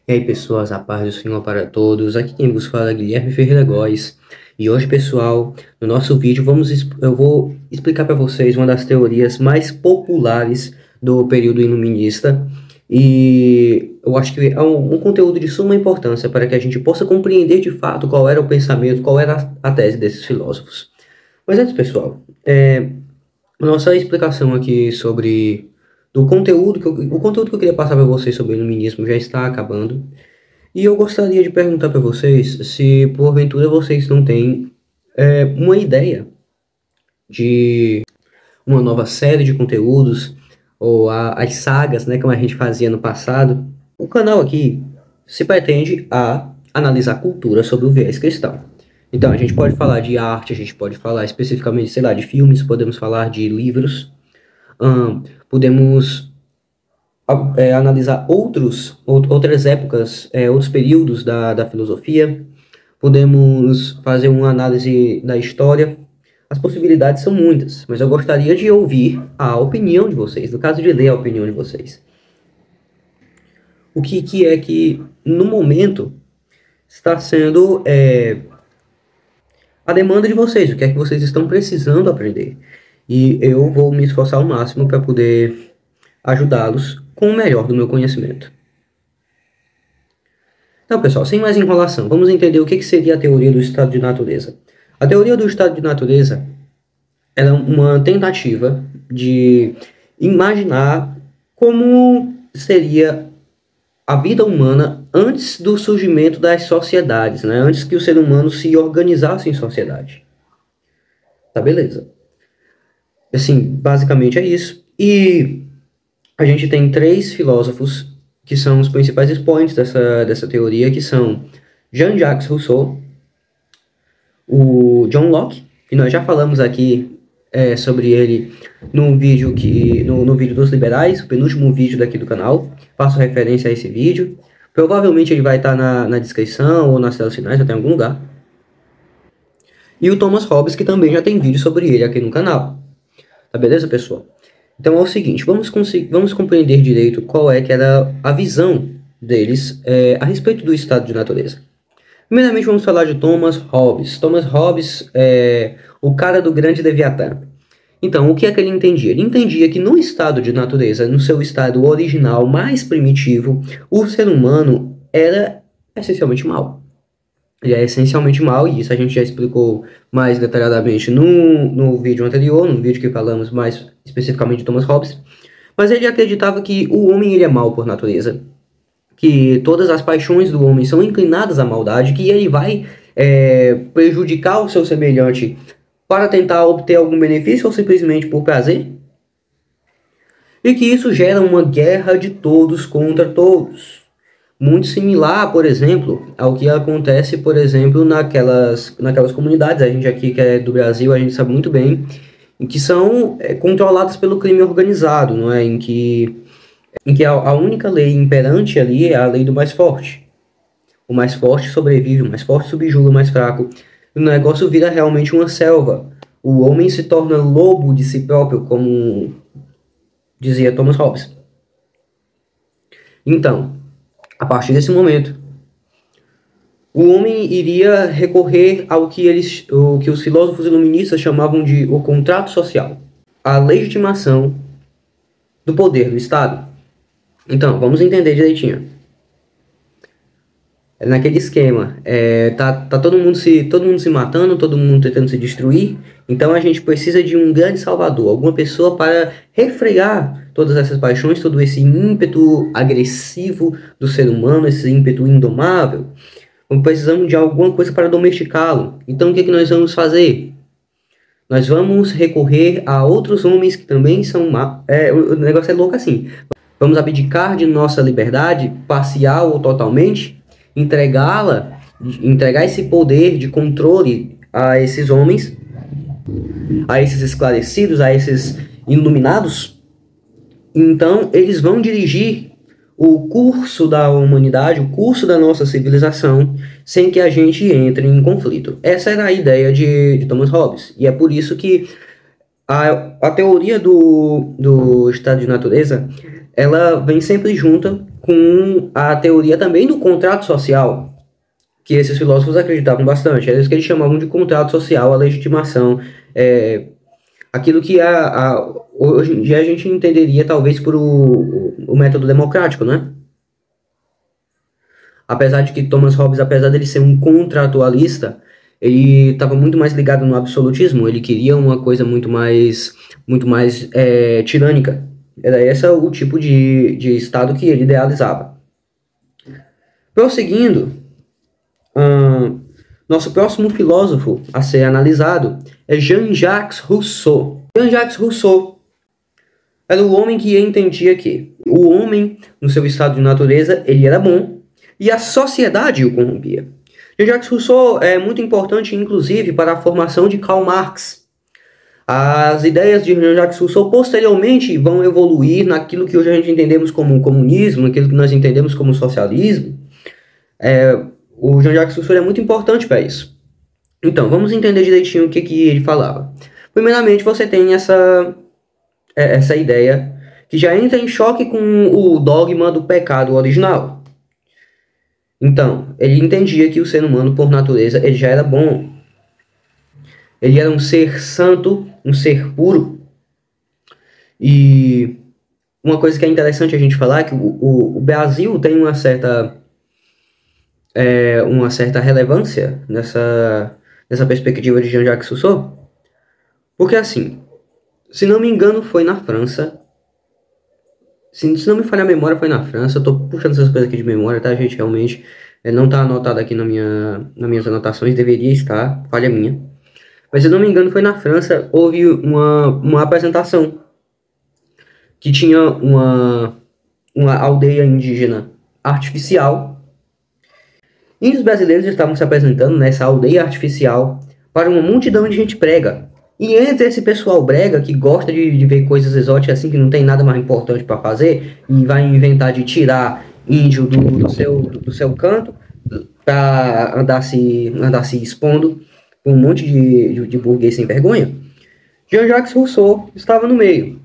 E aí, pessoas, a paz do Senhor para todos. Aqui quem vos fala é Guilherme Ferreira Góes. E hoje, pessoal, no nosso vídeo eu vou explicar para vocês uma das teorias mais populares do período iluminista. E eu acho que é um conteúdo de suma importância para que a gente possa compreender de fato qual era o pensamento, qual era a tese desses filósofos. Mas antes, pessoal, nossa explicação aqui sobre o conteúdo que eu queria passar para vocês sobre o iluminismo já está acabando. E eu gostaria de perguntar para vocês se porventura vocês não têm uma ideia de uma nova série de conteúdos ou as sagas, né, como a gente fazia no passado. O canal aqui se pretende a analisar cultura sobre o viés cristão. Então, a gente pode falar de arte, a gente pode falar especificamente, sei lá, de filmes, podemos falar de livros, podemos analisar outras épocas, outros períodos da filosofia, podemos fazer uma análise da história. As possibilidades são muitas, mas eu gostaria de ouvir a opinião de vocês, no caso de ler a opinião de vocês. O que é que, no momento, está sendo a demanda de vocês, o que é que vocês estão precisando aprender. E eu vou me esforçar ao máximo para poder ajudá-los com o melhor do meu conhecimento. Então, pessoal, sem mais enrolação, vamos entender o que seria a teoria do estado de natureza. A teoria do estado de natureza é uma tentativa de imaginar como seria a vida humana antes do surgimento das sociedades, né? Antes que o ser humano se organizasse em sociedade. Tá, beleza. Assim, basicamente é isso. E a gente tem três filósofos que são os principais expoentes dessa teoria, que são Jean-Jacques Rousseau, o John Locke, que nós já falamos aqui sobre ele no vídeo no vídeo dos liberais, o penúltimo vídeo daqui do canal. Faço referência a esse vídeo. Provavelmente ele vai estar na descrição ou nas telas finais, até em algum lugar. E o Thomas Hobbes, que também já tem vídeo sobre ele aqui no canal. Tá beleza, pessoal? Então é o seguinte, vamos compreender direito qual que era a visão deles a respeito do estado de natureza. Primeiramente vamos falar de Thomas Hobbes. Thomas Hobbes é o cara do grande Leviatã. Então, o que é que ele entendia? Ele entendia que no estado de natureza, no seu estado original mais primitivo, o ser humano era essencialmente mau. Ele é essencialmente mau, e isso a gente já explicou mais detalhadamente no vídeo anterior, no vídeo que falamos mais especificamente de Thomas Hobbes. Mas ele acreditava que o homem ele é mau por natureza, que todas as paixões do homem são inclinadas à maldade, que ele vai prejudicar o seu semelhante para tentar obter algum benefício ou simplesmente por prazer, e que isso gera uma guerra de todos contra todos. Muito similar, por exemplo, ao que acontece, por exemplo, naquelas comunidades, a gente aqui que é do Brasil, a gente sabe muito bem, em que são controladas pelo crime organizado, não é? Em que a única lei imperante ali é a lei do mais forte. O mais forte sobrevive, o mais forte subjuga o mais fraco. O negócio vira realmente uma selva. O homem se torna lobo de si próprio, como dizia Thomas Hobbes. Então, a partir desse momento, o homem iria recorrer ao que os filósofos iluministas chamavam de o contrato social, a legitimação do poder do Estado. Então, vamos entender direitinho. Naquele esquema, tá todo mundo se matando, todo mundo tentando se destruir. Então a gente precisa de um grande salvador, alguma pessoa para refrear todas essas paixões, todo esse ímpeto agressivo do ser humano, esse ímpeto indomável. Precisamos de alguma coisa para domesticá-lo. Então o que nós vamos fazer? Nós vamos recorrer a outros homens que também são maus. O negócio é louco assim. Vamos abdicar de nossa liberdade, parcial ou totalmente, entregar esse poder de controle a esses homens, a esses esclarecidos, a esses iluminados. Então eles vão dirigir o curso da humanidade, o curso da nossa civilização, sem que a gente entre em conflito. Essa era a ideia de Thomas Hobbes, e é por isso que a teoria do estado de natureza, ela vem sempre junta com a teoria também do contrato social, que esses filósofos acreditavam bastante. Era isso que eles chamavam de contrato social, a legitimação, aquilo que hoje em dia a gente entenderia talvez por o método democrático, né? Apesar de que Thomas Hobbes, apesar dele ser um contratualista, ele estava muito mais ligado no absolutismo. Ele queria uma coisa muito mais tirânica. Era esse o tipo de estado que ele idealizava. Prosseguindo, nosso próximo filósofo a ser analisado é Jean-Jacques Rousseau. Jean-Jacques Rousseau era o homem que entendia que o homem, no seu estado de natureza, ele era bom, e a sociedade o corrompia. Jean-Jacques Rousseau é muito importante, inclusive, para a formação de Karl Marx. As ideias de Jean-Jacques Rousseau posteriormente vão evoluir naquilo que hoje a gente entendemos como comunismo, naquilo que nós entendemos como socialismo. O Jean-Jacques Rousseau é muito importante para isso. Então, vamos entender direitinho o que ele falava. Primeiramente, você tem essa ideia que já entra em choque com o dogma do pecado original. Então, ele entendia que o ser humano, por natureza, ele já era bom. Ele era um ser santo, um ser puro. E uma coisa que é interessante a gente falar é que o Brasil tem uma certa relevância nessa perspectiva de Jean-Jacques Rousseau. Porque assim, se não me engano, foi na França. Se não me falha a memória, foi na França. Eu tô puxando essas coisas aqui de memória, tá, gente? Realmente, não tá anotado aqui nas minhas anotações. Deveria estar, falha minha. Mas se não me engano, foi na França. Houve uma apresentação que tinha uma aldeia indígena artificial. E os brasileiros estavam se apresentando nessa aldeia artificial para uma multidão de gente brega. E entre esse pessoal brega que gosta de ver coisas exóticas assim, que não tem nada mais importante para fazer, e vai inventar de tirar índio do seu canto para andar se expondo por um monte de burguês sem vergonha, Jean-Jacques Rousseau estava no meio.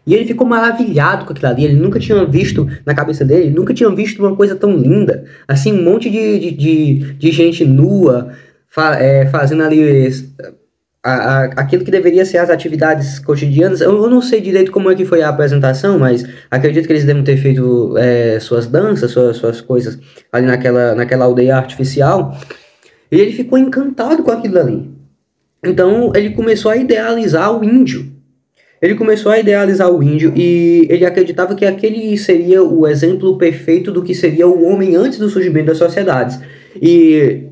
E ele ficou maravilhado com aquilo ali. Ele nunca tinha visto, na cabeça dele, nunca tinha visto uma coisa tão linda. Assim, um monte de gente nua, fazendo ali aquilo que deveria ser as atividades cotidianas. Eu não sei direito como é que foi a apresentação, mas acredito que eles devem ter feito suas danças, suas coisas ali naquela aldeia artificial. E ele ficou encantado com aquilo ali. Então ele começou a idealizar o índio. E ele acreditava que aquele seria o exemplo perfeito do que seria o homem antes do surgimento das sociedades. E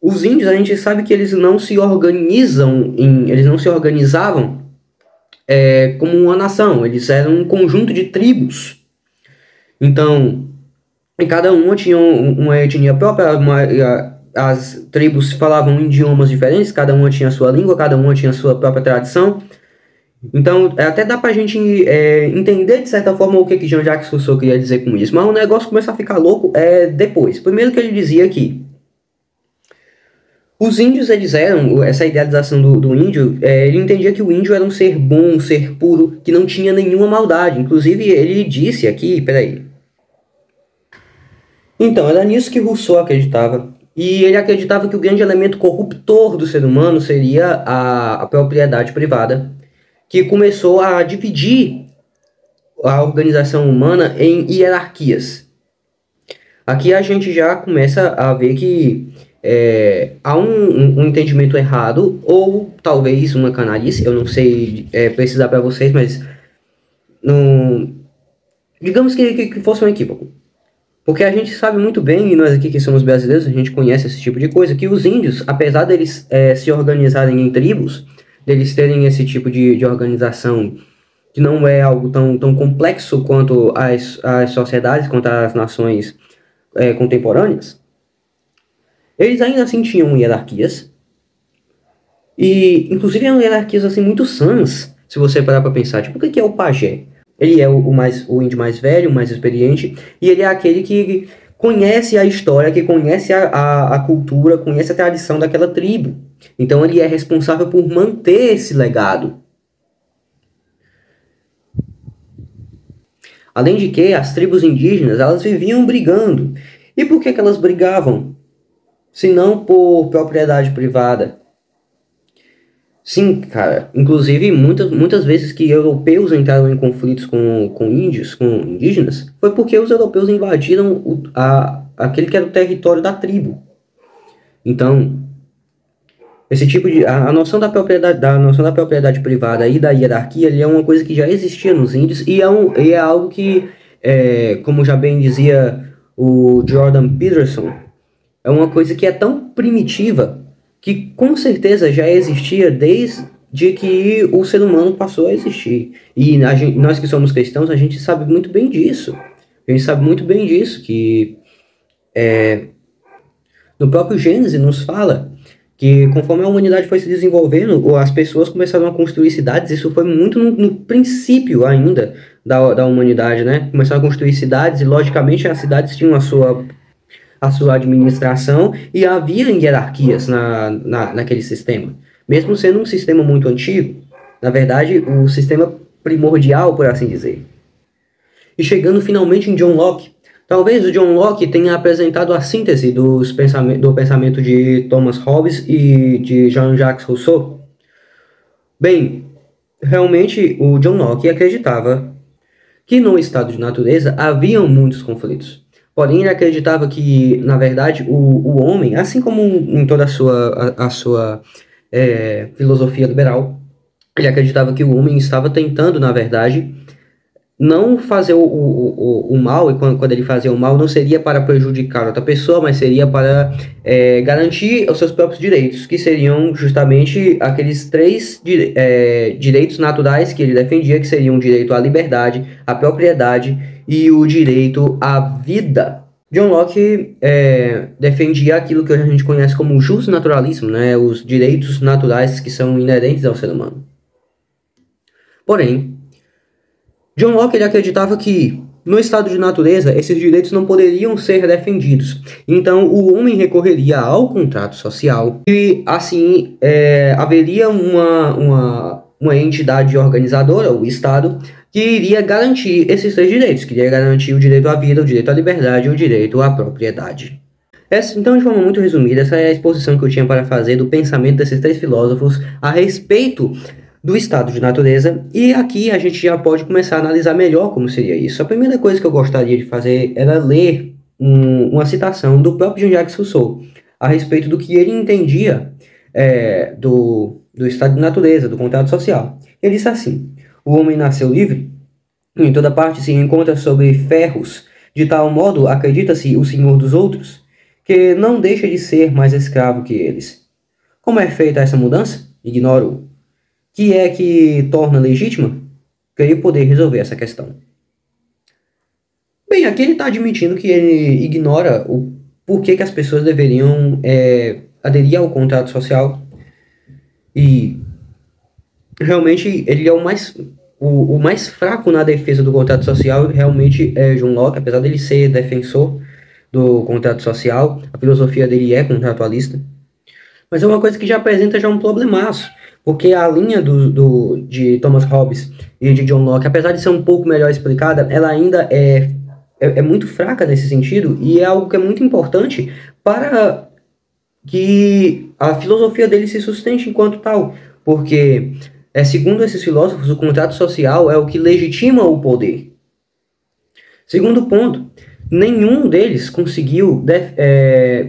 os índios, a gente sabe que eles não se organizavam como uma nação. Eles eram um conjunto de tribos. Então, cada uma tinha uma etnia própria. As tribos falavam idiomas diferentes, cada uma tinha a sua língua, cada uma tinha a sua própria tradição. Então, até dá pra gente entender, de certa forma, o que Jean-Jacques Rousseau queria dizer com isso. Mas o negócio começa a ficar louco depois. Primeiro que ele dizia que os índios, eles eram, essa idealização do índio, ele entendia que o índio era um ser bom, um ser puro, que não tinha nenhuma maldade. Inclusive, ele disse aqui, peraí. Então, era nisso que Rousseau acreditava. E ele acreditava que o grande elemento corruptor do ser humano seria a propriedade privada, que começou a dividir a organização humana em hierarquias. Aqui a gente já começa a ver que há um entendimento errado, ou talvez uma canalice, eu não sei precisar para vocês, mas digamos que fosse um equívoco. Porque a gente sabe muito bem, e nós aqui que somos brasileiros, a gente conhece esse tipo de coisa, que os índios, apesar deles se organizarem em tribos, deles terem esse tipo de organização que não é algo tão complexo quanto as sociedades, quanto as nações contemporâneas, eles ainda assim tinham hierarquias, e inclusive eram hierarquias assim muito sãs, se você parar para pensar. Tipo, o que é o pajé? Ele é o índio mais velho, mais experiente, e ele é aquele que conhece a história, que conhece a cultura, conhece a tradição daquela tribo. Então ele é responsável por manter esse legado. Além de que as tribos indígenas, elas viviam brigando. E por que elas brigavam? Se não por propriedade privada. Sim, cara. Inclusive, muitas vezes que europeus entraram em conflitos com índios, com indígenas, foi porque os europeus invadiram aquele que era o território da tribo. Então, esse tipo de a noção da propriedade privada e da hierarquia, ele é uma coisa que já existia nos índios e é algo que, como já bem dizia o Jordan Peterson, é uma coisa que é tão primitiva que com certeza já existia desde que o ser humano passou a existir. E nós que somos cristãos, a gente sabe muito bem disso. A gente sabe muito bem disso, que no próprio Gênesis nos fala que conforme a humanidade foi se desenvolvendo, as pessoas começaram a construir cidades. Isso foi muito no princípio ainda da humanidade, né? Começaram a construir cidades e, logicamente, as cidades tinham a sua administração e havia hierarquias naquele sistema. Mesmo sendo um sistema muito antigo, na verdade, o sistema primordial, por assim dizer. E chegando finalmente em John Locke, talvez o John Locke tenha apresentado a síntese do pensamento de Thomas Hobbes e de Jean-Jacques Rousseau. Bem, realmente o John Locke acreditava que no estado de natureza haviam muitos conflitos. Porém, ele acreditava que, na verdade, o homem, assim como em toda a sua filosofia liberal, ele acreditava que o homem estava tentando, na verdade, não fazer o mal, e quando ele fazia o mal, não seria para prejudicar outra pessoa, mas seria para garantir os seus próprios direitos, que seriam justamente aqueles três direitos naturais que ele defendia, que seriam o direito à liberdade, à propriedade e o direito à vida. John Locke defendia aquilo que a gente conhece como justnaturalismo, né? Os direitos naturais que são inerentes ao ser humano. Porém, John Locke ele acreditava que, no estado de natureza, esses direitos não poderiam ser defendidos. Então, o homem recorreria ao contrato social e, assim, haveria uma entidade organizadora, o Estado, que iria garantir esses três direitos, que iria garantir o direito à vida, o direito à liberdade e o direito à propriedade. Então, de forma muito resumida, essa é a exposição que eu tinha para fazer do pensamento desses três filósofos a respeito do estado de natureza, e aqui a gente já pode começar a analisar melhor como seria isso. A primeira coisa que eu gostaria de fazer era ler uma citação do próprio Jean-Jacques Rousseau a respeito do que ele entendia do estado de natureza, do contrato social. Ele disse assim: o homem nasceu livre, em toda parte se encontra sobre ferros, de tal modo acredita-se o senhor dos outros, que não deixa de ser mais escravo que eles. Como é feita essa mudança? Ignoro. Que é que torna legítima? Creio poder resolver essa questão. Bem, aqui ele está admitindo que ele ignora o porquê que as pessoas deveriam aderir ao contrato social. E realmente ele é o mais fraco na defesa do contrato social, realmente é John Locke, apesar dele ser defensor do contrato social, a filosofia dele é contratualista. Mas é uma coisa que já apresenta já um problemaço. Porque a linha de Thomas Hobbes e de John Locke, apesar de ser um pouco melhor explicada, ela ainda é muito fraca nesse sentido, e é algo que é muito importante para que a filosofia dele se sustente enquanto tal. Porque, segundo esses filósofos, o contrato social é o que legitima o poder. Segundo ponto, nenhum deles conseguiu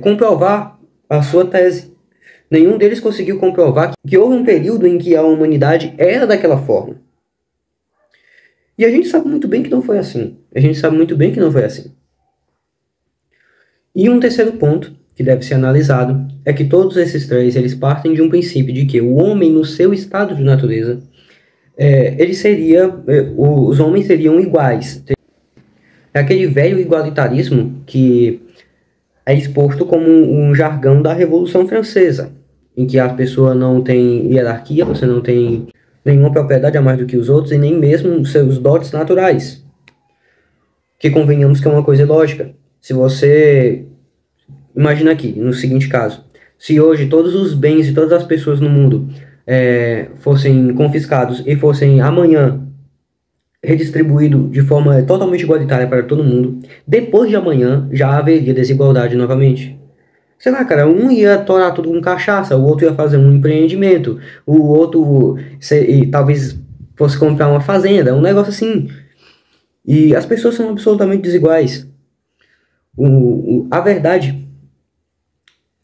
comprovar a sua tese. Nenhum deles conseguiu comprovar que houve um período em que a humanidade era daquela forma. E a gente sabe muito bem que não foi assim. E um terceiro ponto que deve ser analisado é que todos esses três eles partem de um princípio de que o homem, no seu estado de natureza, os homens seriam iguais. É aquele velho igualitarismo que é exposto como um jargão da Revolução Francesa, em que a pessoa não tem hierarquia, você não tem nenhuma propriedade a mais do que os outros, e nem mesmo seus dotes naturais. Que convenhamos que é uma coisa ilógica. Se você... Imagina aqui, no seguinte caso. Se hoje todos os bens de todas as pessoas no mundo fossem confiscados e fossem amanhã redistribuído de forma totalmente igualitária para todo mundo, depois de amanhã já haveria desigualdade novamente. Sei lá, cara, um ia torar tudo com cachaça, o outro ia fazer um empreendimento, o outro talvez fosse comprar uma fazenda, um negócio assim. E as pessoas são absolutamente desiguais. A verdade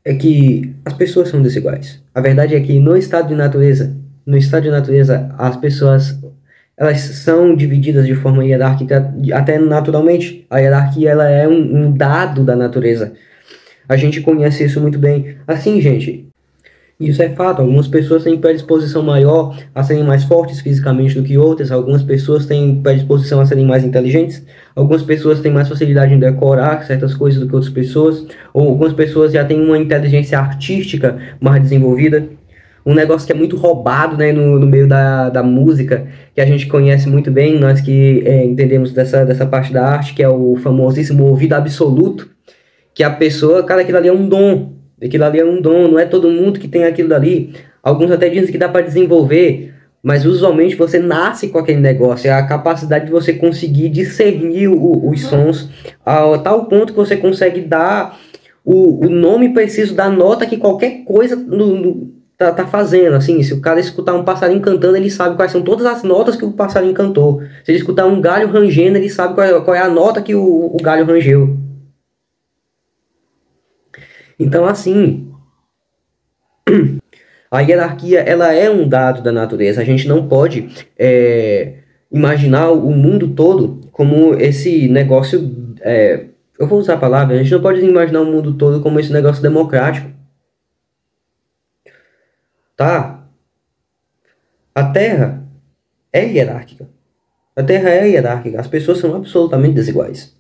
é que as pessoas são desiguais. A verdade é que no estado de natureza, as pessoas elas são divididas de forma hierárquica até naturalmente. A hierarquia ela é um dado da natureza. A gente conhece isso muito bem. Assim, gente, isso é fato. Algumas pessoas têm predisposição maior a serem mais fortes fisicamente do que outras. Algumas pessoas têm predisposição a serem mais inteligentes. Algumas pessoas têm mais facilidade em decorar certas coisas do que outras pessoas. Ou algumas pessoas já têm uma inteligência artística mais desenvolvida. Um negócio que é muito roubado, né, no meio da música, que a gente conhece muito bem, nós que entendemos dessa parte da arte, que é o famosíssimo ouvido absoluto, que a pessoa, cara, aquilo ali é um dom. Aquilo ali é um dom, não é todo mundo que tem aquilo dali. Alguns até dizem que dá para desenvolver, mas usualmente você nasce com aquele negócio. É a capacidade de você conseguir discernir os sons a tal ponto que você consegue dar o nome preciso da nota que qualquer coisa tá fazendo. Assim, se o cara escutar um passarinho cantando, ele sabe quais são todas as notas que o passarinho cantou. Se ele escutar um galho rangendo, ele sabe qual é a nota que o galho rangeu. Então, assim, a hierarquia ela é um dado da natureza. A gente não pode imaginar o mundo todo como esse negócio. Eu vou usar a palavra. A gente não pode imaginar o mundo todo como esse negócio democrático, tá? A Terra é hierárquica. A Terra é hierárquica. As pessoas são absolutamente desiguais.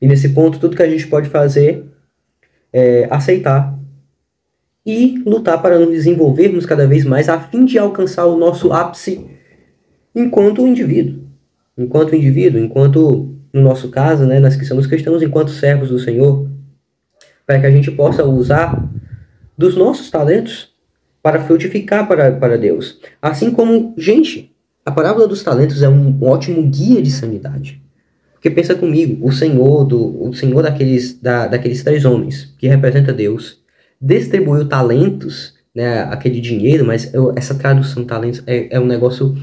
E nesse ponto, tudo que a gente pode fazer é aceitar e lutar para nos desenvolvermos cada vez mais a fim de alcançar o nosso ápice enquanto indivíduo. Enquanto, no nosso caso, né, nós que somos cristãos, enquanto servos do Senhor, para que a gente possa usar dos nossos talentos para frutificar para Deus. Assim como, gente, a parábola dos talentos é um ótimo guia de sanidade. Porque pensa comigo, o Senhor daqueles 3 homens, que representa Deus, distribuiu talentos, né, aquele dinheiro, mas essa tradução talentos é um negócio,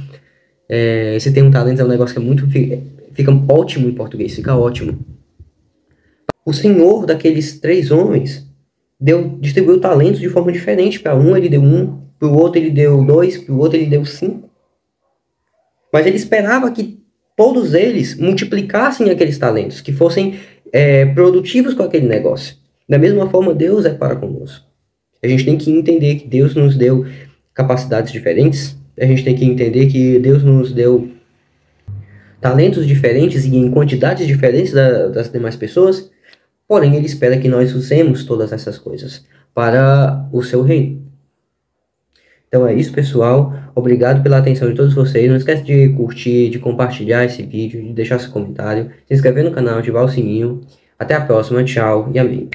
esse termo talentos é um negócio que é muito, fica ótimo em português, fica ótimo. O Senhor daqueles 3 homens distribuiu talentos de forma diferente. Para um ele deu 1, para o outro ele deu 2, para o outro ele deu 5. Mas ele esperava que todos eles multiplicassem aqueles talentos, que fossem produtivos com aquele negócio. Da mesma forma, Deus é para conosco. A gente tem que entender que Deus nos deu capacidades diferentes, a gente tem que entender que Deus nos deu talentos diferentes e em quantidades diferentes das demais pessoas, porém Ele espera que nós usemos todas essas coisas para o seu reino. Então é isso, pessoal. Obrigado pela atenção de todos vocês. Não esquece de curtir, de compartilhar esse vídeo, de deixar seu comentário, se inscrever no canal, ativar o sininho. Até a próxima. Tchau e amém.